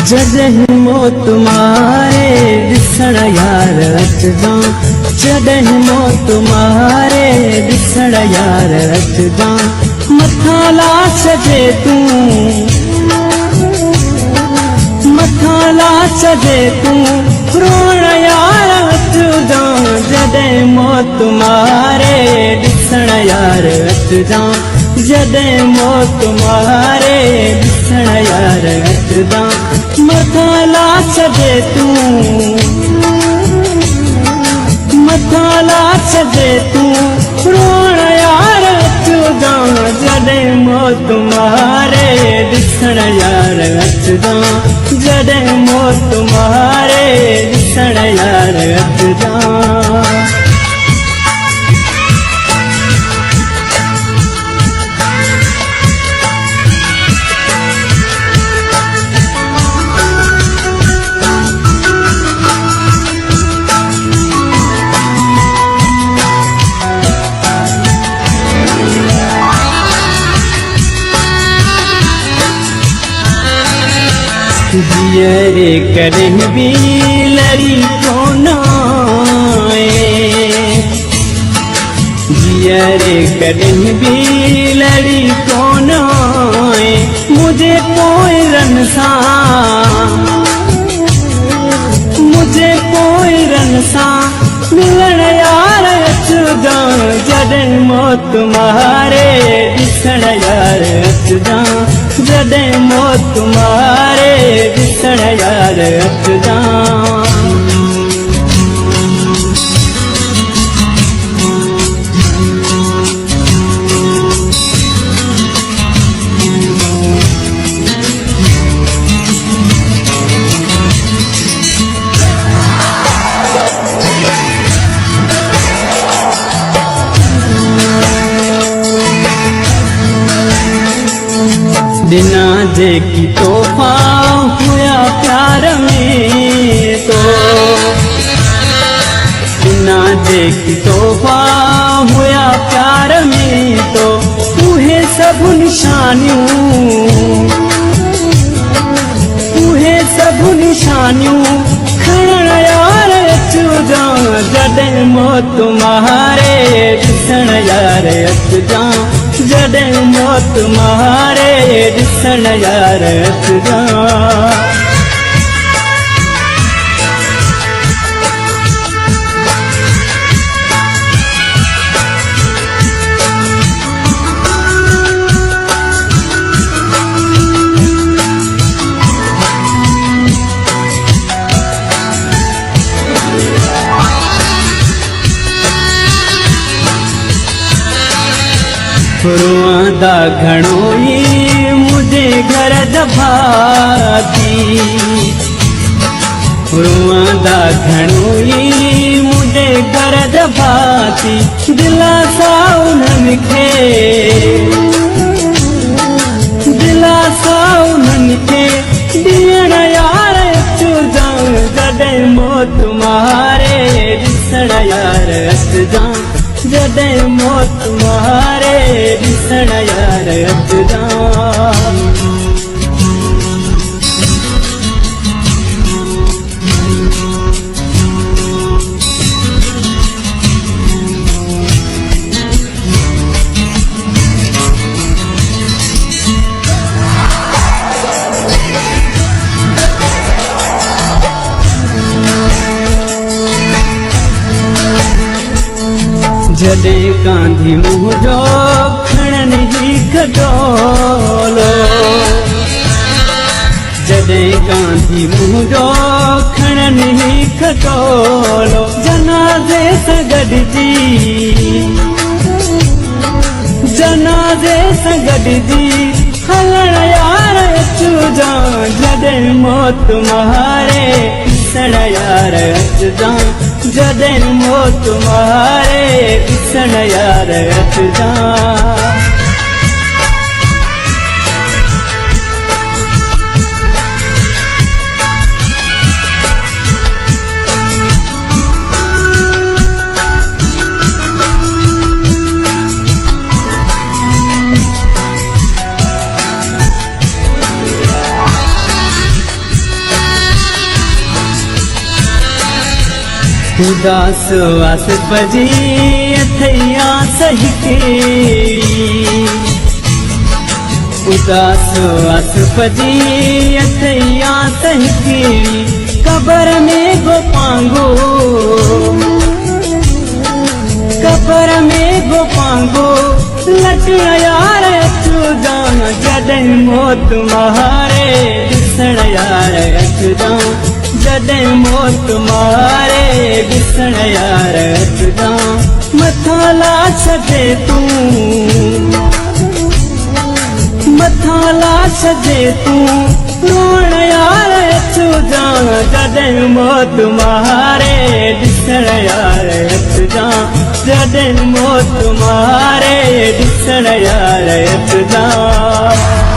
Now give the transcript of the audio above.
जॾहिं मौत मारे ॾिसण यार अचजां, जॾहिं मौत मारे ॾिसण यार अचजां। मथां लाश जे तूं, मथां लाश जे तूं रोअण यार अचजां। जॾहिं मौत मारे ॾिसण यार अचजां, जॾहिं मौत मारे ॾिसण यार अचजां। मथां लाश जे तूं, मथां लाश जे तूं रोअण यार अचजां। जॾहिं मौत मारे ॾिसण यार अचजां, जॾहिं मौत मारे ॾिसण यार अचजां। जियरे कॾहिं बि लड़ी कोन आए, जियरे कॾहिं बि लड़ी कोन आए। मुझे पोइरनि सां, मुझे पोइरनि सां मिलण यार अचजां। जॾहिं मौत मारे ॾिसण यार अचजां, जॾहिं मौत मारे ॾिसण यार अचजां। बिना जेकी तोहफा हुया प्यार में तो, बिना जेकी तोहफा हुया प्यार में तो। उहे सब निशानियूं, उहे सब निशानियूं खणण यार अचजां। जॾहिं मौत मारे ॾिसण यार अचजां, जॾहिं मौत मारे ॾिसण यार अचजां। रोआंदा घणो ई मुंहिंजे घर दभाती, रोआंदा घणो ई मुंहिंजे घर दभाती। दिलासा उन्हनि खे, दिलासा उन्हनि खे ॾियण यार अचजां। जॾहिं मौत मारे ॾिसण यार अचजां, जॾहिं मौत मारे ॾिसण यार अचजां। जॾहिं कांधी मुंहिंजो खणनि ही खटोलो, जॾहिं कांधी मुंहिंजो खणनि ही खटोलो। जनाज़े सां गॾिजी, जनाज़े सां गॾिजी हलण यार अचजां। जॾहिं मौत मारे ॾिसण यार अचजां, जॾहिं मौत मारे ॾिसण यार अचजां। उदास आस पजी अथैया सही केड़ी उदास आस पजी अथैया सही केड़ी कबर में गो पांगो कबर में गो पांगो लटण यार अचु जान जॾहिं मौत मारे ॾिसण यार अचु जान जॾहिं मौत मारे ॾिसण यार अचु जान मथां ला छॾे तूं मथां ला छॾे तूं रोअण यार अचु जान जॾहिं मौत मारे ॾिसण यार अचु जान जॾहिं मौत मारे ॾिसण यार अचु जान।